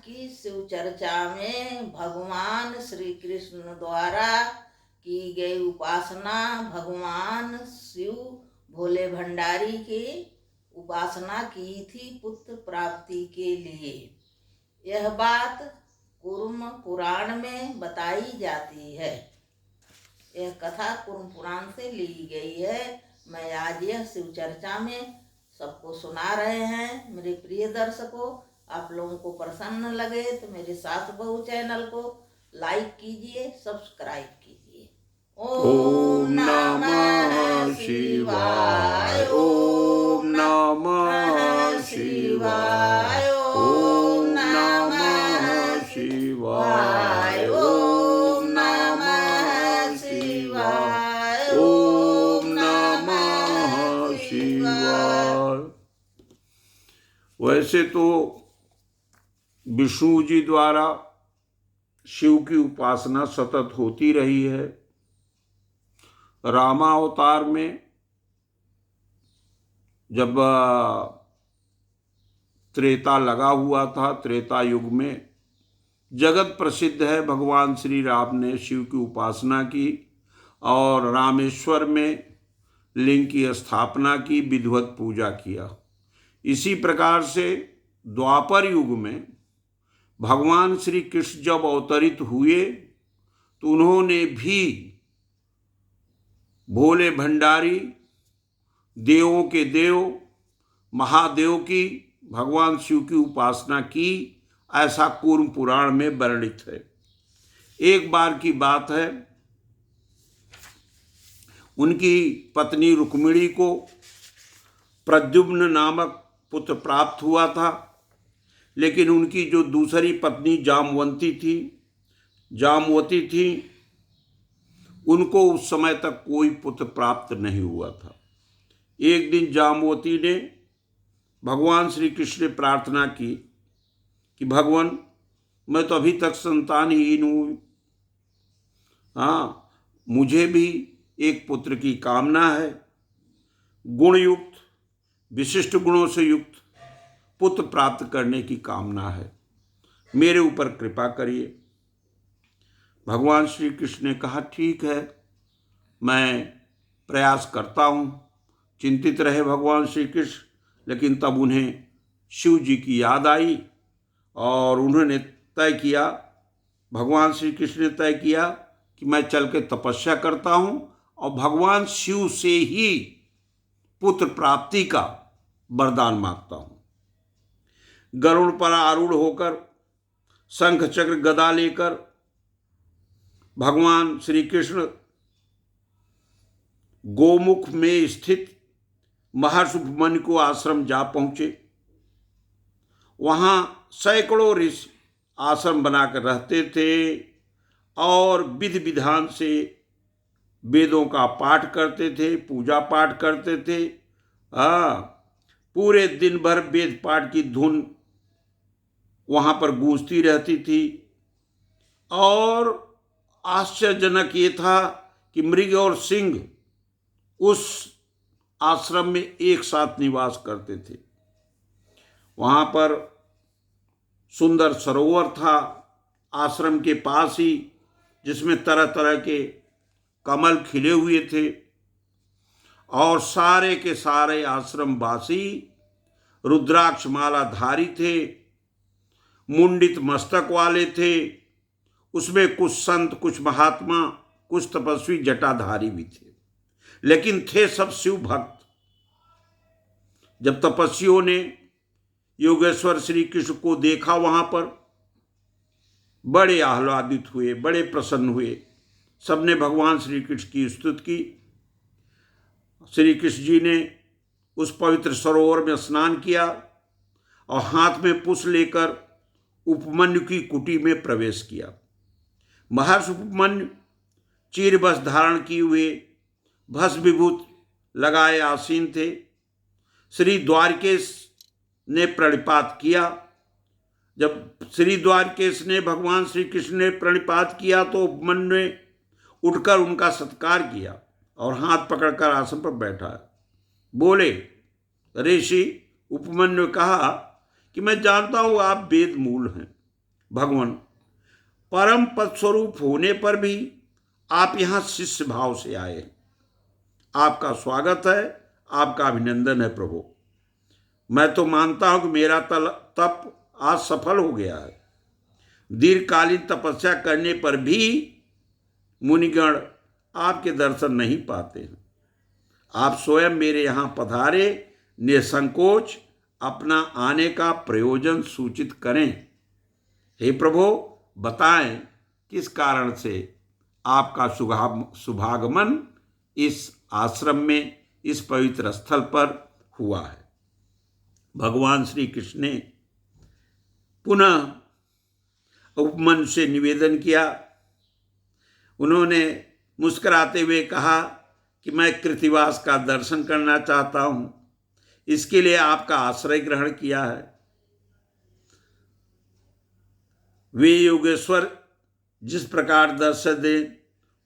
की शिव चर्चा में भगवान श्री कृष्ण द्वारा की गई उपासना भगवान शिव भोले भंडारी की उपासना की थी पुत्र प्राप्ति के लिए। यह बात कूर्म पुराण में बताई जाती है। यह कथा कूर्म पुराण से ली गई है। मैं आज यह शिव चर्चा में सबको सुना रहे हैं। मेरे प्रिय दर्शकों, आप लोगों को प्रसन्न लगे तो मेरे सास बहू चैनल को लाइक कीजिए, सब्सक्राइब कीजिए। ओम नमः शिवाय। ओम नमः शिवाय। ओम नमः शिवाय। ओम नमः शिवाय। ओम नमः शिवाय। वैसे तो विष्णु जी द्वारा शिव की उपासना सतत होती रही है। रामावतार में जब त्रेता लगा हुआ था, त्रेता युग में जगत प्रसिद्ध है, भगवान श्री राम ने शिव की उपासना की और रामेश्वर में लिंग की स्थापना की, विधिवत पूजा किया। इसी प्रकार से द्वापर युग में भगवान श्री कृष्ण जब अवतरित हुए तो उन्होंने भी भोले भंडारी, देवों के देव महादेव की, भगवान शिव की उपासना की, ऐसा कूर्म पुराण में वर्णित है। एक बार की बात है, उनकी पत्नी रुक्मिणी को प्रद्युम्न नामक पुत्र प्राप्त हुआ था, लेकिन उनकी जो दूसरी पत्नी जामवती थी, उनको उस समय तक कोई पुत्र प्राप्त नहीं हुआ था। एक दिन जामवती ने भगवान श्री कृष्ण से प्रार्थना की कि भगवान, मैं तो अभी तक संतानहीन हूँ, हाँ, मुझे भी एक पुत्र की कामना है। गुणयुक्त, विशिष्ट गुणों से युक्त पुत्र प्राप्त करने की कामना है, मेरे ऊपर कृपा करिए। भगवान श्री कृष्ण ने कहा, ठीक है, मैं प्रयास करता हूँ। चिंतित रहे भगवान श्री कृष्ण, लेकिन तब उन्हें शिव जी की याद आई और उन्होंने तय किया, भगवान श्री कृष्ण ने तय किया कि मैं चल के तपस्या करता हूँ और भगवान शिव से ही पुत्र प्राप्ति का वरदान मांगता हूँ। गरुड़ पर आरूढ़ होकर, शंख चक्र गदा लेकर भगवान श्री कृष्ण गोमुख में स्थित महर्षि उपमन्यु को आश्रम जा पहुंचे। वहां सैकड़ों ऋषि आश्रम बनाकर रहते थे और विधि विधान से वेदों का पाठ करते थे, पूजा पाठ करते थे। पूरे दिन भर वेद पाठ की धुन वहां पर गूंजती रहती थी। और आश्चर्यजनक ये था कि मृग और सिंह उस आश्रम में एक साथ निवास करते थे। वहां पर सुंदर सरोवर था आश्रम के पास ही, जिसमें तरह तरह के कमल खिले हुए थे और सारे के सारे आश्रमवासी रुद्राक्ष माला धारी थे, मुंडित मस्तक वाले थे। उसमें कुछ संत, कुछ महात्मा, कुछ तपस्वी जटाधारी भी थे, लेकिन थे सब शिव भक्त। जब तपस्वियों ने योगेश्वर श्री कृष्ण को देखा वहां पर, बड़े आह्लादित हुए, बड़े प्रसन्न हुए। सबने भगवान श्री कृष्ण की स्तुति की। श्री कृष्ण जी ने उस पवित्र सरोवर में स्नान किया और हाथ में पुष्प लेकर उपमन्यु की कुटी में प्रवेश किया। महर्षि उपमन्यु चीरवस्त्र धारण किए हुए, भस्म विभूत लगाए आसीन थे। श्री द्वारकेश ने प्रणिपात किया। जब श्री द्वारकेश ने भगवान श्री कृष्ण ने प्रणिपात किया तो उपमन्यु ने उठकर उनका सत्कार किया और हाथ पकड़कर आसन पर बैठा। बोले, ऋषि उपमन्यु ने कहा कि मैं जानता हूं आप वेद मूल हैं, भगवान, परम पद स्वरूप होने पर भी आप यहाँ शिष्य भाव से आए हैं। आपका स्वागत है, आपका अभिनंदन है प्रभु। मैं तो मानता हूं कि मेरा तप आज सफल हो गया है। दीर्घकालीन तपस्या करने पर भी मुनिगण आपके दर्शन नहीं पाते हैं। आप स्वयं मेरे यहाँ पधारे, निसंकोच अपना आने का प्रयोजन सूचित करें। हे प्रभु, बताएं किस कारण से आपका शुभागमन इस आश्रम में, इस पवित्र स्थल पर हुआ है। भगवान श्री कृष्ण ने पुनः उपमन्यु से निवेदन किया। उन्होंने मुस्कुराते हुए कहा कि मैं कृत्तिवास का दर्शन करना चाहता हूं, इसके लिए आपका आश्रय ग्रहण किया है। वे योगेश्वर जिस प्रकार दर्शन दें,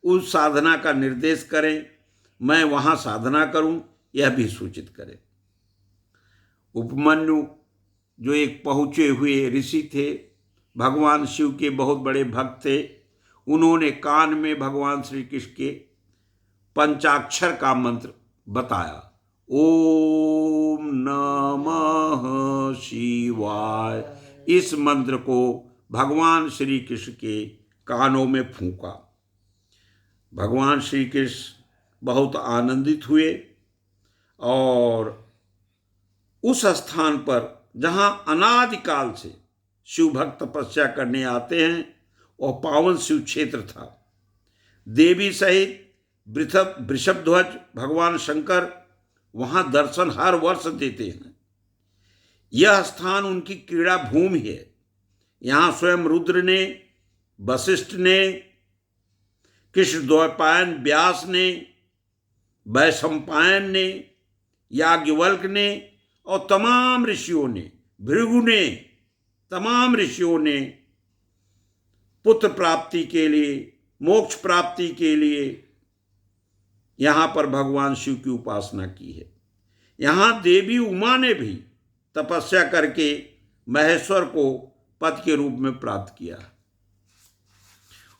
उस साधना का निर्देश करें, मैं वहां साधना करूं, यह भी सूचित करें। उपमन्यु जो एक पहुंचे हुए ऋषि थे, भगवान शिव के बहुत बड़े भक्त थे, उन्होंने कान में भगवान श्री कृष्ण के पंचाक्षर का मंत्र बताया, ओम नमः शिवाय। इस मंत्र को भगवान श्री कृष्ण के कानों में फूंका। भगवान श्री कृष्ण बहुत आनंदित हुए और उस स्थान पर जहाँ अनादिकाल से शिव भक्त तपस्या करने आते हैं, वह पावन शिव क्षेत्र था। देवी सहित वृषभध्वज भगवान शंकर वहाँ दर्शन हर वर्ष देते हैं। यह स्थान उनकी क्रीड़ा भूमि है। यहाँ स्वयं रुद्र ने, वशिष्ठ ने, कृष्णद्वैपायन व्यास ने, वैशंपायन ने, याज्ञवल्क्य ने और तमाम ऋषियों ने, भृगु ने, तमाम ऋषियों ने पुत्र प्राप्ति के लिए, मोक्ष प्राप्ति के लिए यहाँ पर भगवान शिव की उपासना की है। यहाँ देवी उमा ने भी तपस्या करके महेश्वर को पति के रूप में प्राप्त किया।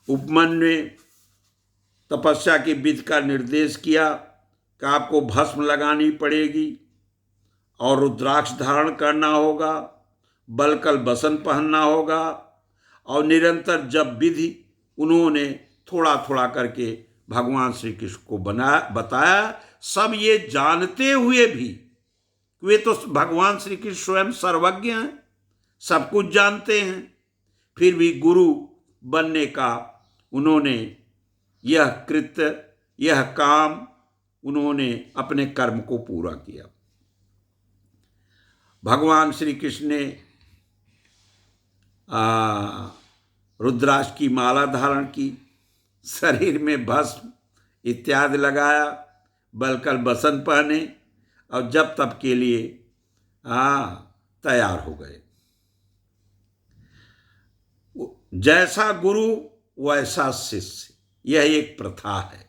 उपमन्यु ने तपस्या की विधि का निर्देश किया कि आपको भस्म लगानी पड़ेगी और रुद्राक्ष धारण करना होगा, बलकल बसन पहनना होगा और निरंतर जप विधि उन्होंने थोड़ा थोड़ा करके भगवान श्री कृष्ण को बताया। सब ये जानते हुए भी, वे तो भगवान श्री कृष्ण स्वयं सर्वज्ञ हैं, सब कुछ जानते हैं, फिर भी गुरु बनने का उन्होंने यह कृत्य, यह काम उन्होंने अपने कर्म को पूरा किया। भगवान श्री कृष्ण ने रुद्राक्ष की माला धारण की, शरीर में भस्म इत्यादि लगाया, बलकल बसन पहने और जब तब के लिए तैयार हो गए। जैसा गुरु वैसा शिष्य, यह एक प्रथा है।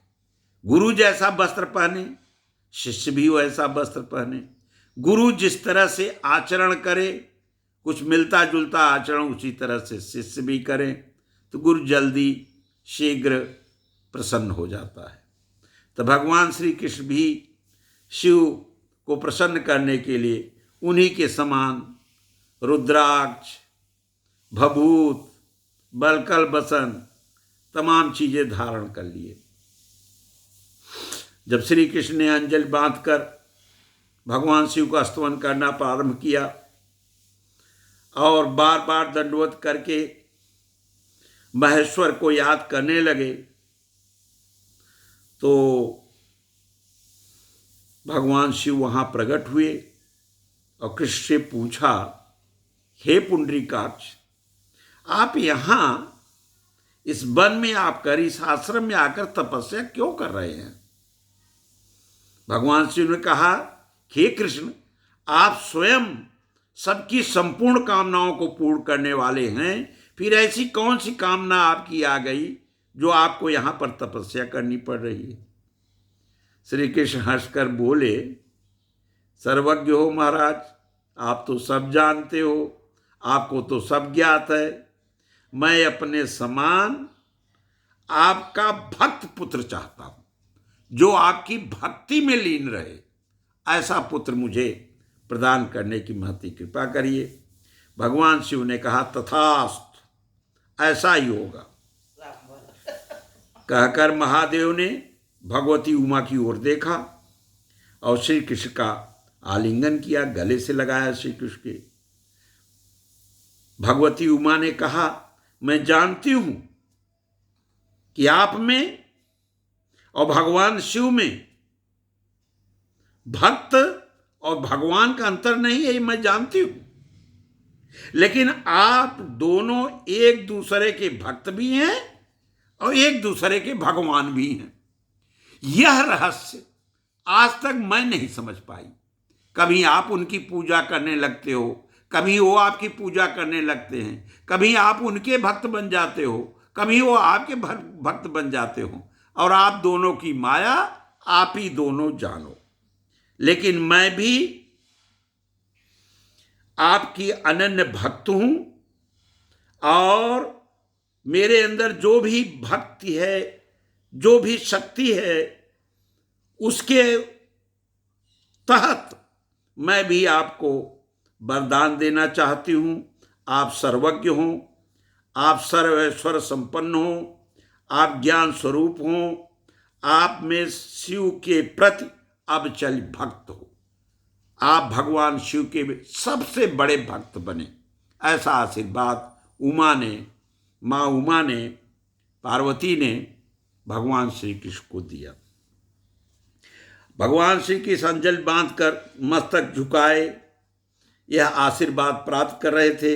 गुरु जैसा वस्त्र पहने, शिष्य भी वैसा वस्त्र पहने। गुरु जिस तरह से आचरण करे, कुछ मिलता जुलता आचरण उसी तरह से शिष्य भी करें, तो गुरु जल्दी शीघ्र प्रसन्न हो जाता है। तो भगवान श्री कृष्ण भी शिव को प्रसन्न करने के लिए उन्हीं के समान रुद्राक्ष, भभूत, बलकल बसन तमाम चीजें धारण कर लिए। जब श्री कृष्ण ने अंजलि बांधकर भगवान शिव का स्तवन करना प्रारंभ किया और बार बार दंडवत करके महेश्वर को याद करने लगे, तो भगवान शिव वहाँ प्रकट हुए और कृष्ण से पूछा, हे पुंडरीकाक्ष, आप यहाँ इस वन में आकर, इस आश्रम में आकर तपस्या क्यों कर रहे हैं? भगवान शिव ने कहा, हे कृष्ण, आप स्वयं सबकी संपूर्ण कामनाओं को पूर्ण करने वाले हैं, फिर ऐसी कौन सी कामना आपकी आ गई जो आपको यहाँ पर तपस्या करनी पड़ रही है? श्री कृष्ण हंसकर बोले, सर्वज्ञ हो महाराज, आप तो सब जानते हो, आपको तो सब ज्ञात है। मैं अपने समान आपका भक्त पुत्र चाहता हूं, जो आपकी भक्ति में लीन रहे। ऐसा पुत्र मुझे प्रदान करने की महती कृपा करिए। भगवान शिव ने कहा तथास्तु, ऐसा ही होगा। कहकर महादेव ने भगवती उमा की ओर देखा और श्री कृष्ण का आलिंगन किया, गले से लगाया श्री कृष्ण के। भगवती उमा ने कहा, मैं जानती हूं कि आप में और भगवान शिव में भक्त और भगवान का अंतर नहीं है, मैं जानती हूं, लेकिन आप दोनों एक दूसरे के भक्त भी हैं और एक दूसरे के भगवान भी हैं। यह रहस्य आज तक मैं नहीं समझ पाई। कभी आप उनकी पूजा करने लगते हो, कभी वो आपकी पूजा करने लगते हैं, कभी आप उनके भक्त बन जाते हो, कभी वो आपके भक्त बन जाते हो, और आप दोनों की माया आप ही दोनों जानो। लेकिन मैं भी आपकी अनन्य भक्त हूं, और मेरे अंदर जो भी भक्ति है, जो भी शक्ति है, उसके तहत मैं भी आपको वरदान देना चाहती हूं। आप सर्वज्ञ हो, आप सर्वेश्वर संपन्न हो, आप ज्ञान स्वरूप हो, आप में शिव के प्रति अविचल भक्त हो, आप भगवान शिव के सबसे बड़े भक्त बने। ऐसा आशीर्वाद माँ उमा ने, पार्वती ने भगवान श्री कृष्ण को दिया। भगवान श्री कृष्ण अंजलि बांधकर मस्तक झुकाए यह आशीर्वाद प्राप्त कर रहे थे।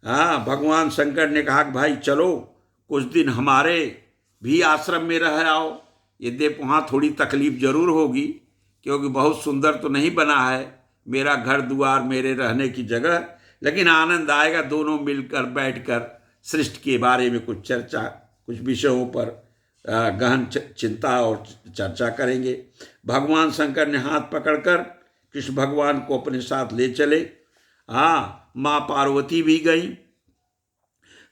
हाँ, भगवान शंकर ने कहा कि भाई चलो कुछ दिन हमारे भी आश्रम में रह आओ। यद्यपि वहाँ थोड़ी तकलीफ जरूर होगी, क्योंकि बहुत सुंदर तो नहीं बना है मेरा घर द्वार, मेरे रहने की जगह, लेकिन आनंद आएगा। दोनों मिलकर बैठकर सृष्टि के बारे में कुछ चर्चा, कुछ विषयों पर गहन चिंता और चर्चा करेंगे। भगवान शंकर ने हाथ पकड़कर कृष्ण भगवान को अपने साथ ले चले। हाँ, माँ पार्वती भी गई।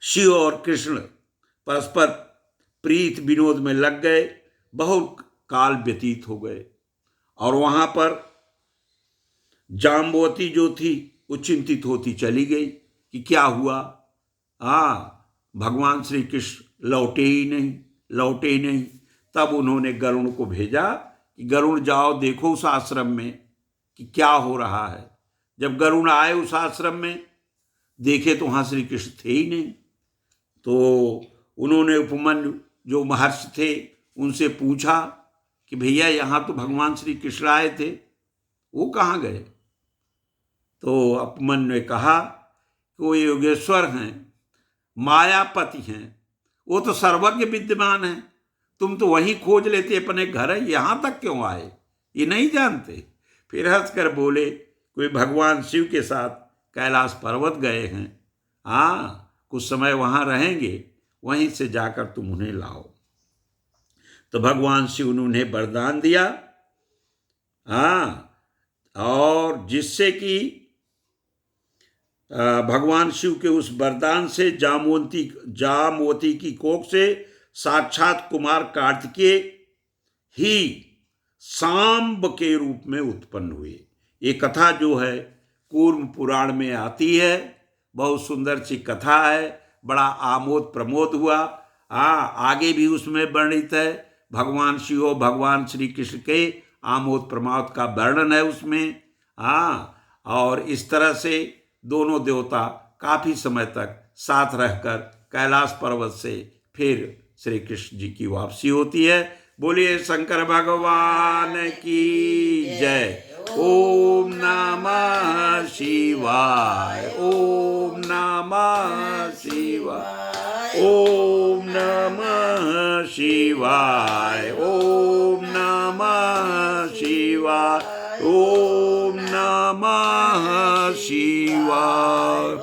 शिव और कृष्ण परस्पर प्रीत विनोद में लग गए। बहुत काल व्यतीत हो गए और वहां पर जाम्बवती जो थी वो चिंतित होती चली गई कि क्या हुआ। हाँ, भगवान श्री कृष्ण लौटे ही नहीं। तब उन्होंने गरुण को भेजा कि गरुण जाओ देखो उस आश्रम में कि क्या हो रहा है। जब गरुण आए उस आश्रम में, देखे तो वहाँ श्री कृष्ण थे ही नहीं। तो उन्होंने उपमन्यु जो महर्षि थे उनसे पूछा कि भैया यहाँ तो भगवान श्री कृष्ण आए थे, वो कहाँ गए। तो उपमन्यु ने कहा कि वो योगेश्वर हैं, मायापति हैं, वो तो सर्वज्ञ विद्यमान हैं, तुम तो वहीं खोज लेते अपने घर है, यहाँ तक क्यों आए, ये नहीं जानते। फिर हंसकर बोले कोई भगवान शिव के साथ कैलाश पर्वत गए हैं, हाँ कुछ समय वहाँ रहेंगे, वहीं से जाकर तुम उन्हें लाओ। तो भगवान शिव ने उन्हें वरदान दिया। हाँ, और जिससे कि भगवान शिव के उस वरदान से जामवती की कोख से साक्षात कुमार कार्तिकेय ही सांब के रूप में उत्पन्न हुए। ये कथा जो है कूर्म पुराण में आती है, बहुत सुंदर सी कथा है, बड़ा आमोद प्रमोद हुआ। हाँ, आगे भी उसमें वर्णित है भगवान शिव और भगवान श्री कृष्ण के आमोद प्रमोद का वर्णन है उसमें। हाँ, और इस तरह से दोनों देवता काफी समय तक साथ रहकर कैलाश पर्वत से फिर श्री कृष्ण जी की वापसी होती है। बोलिए शंकर भगवान की जय। ओम नमः शिवाय, ओम नमः शिवाय, ओम नमः शिवाय, ओम नमः शिवाय, ओम नमः शिवाय।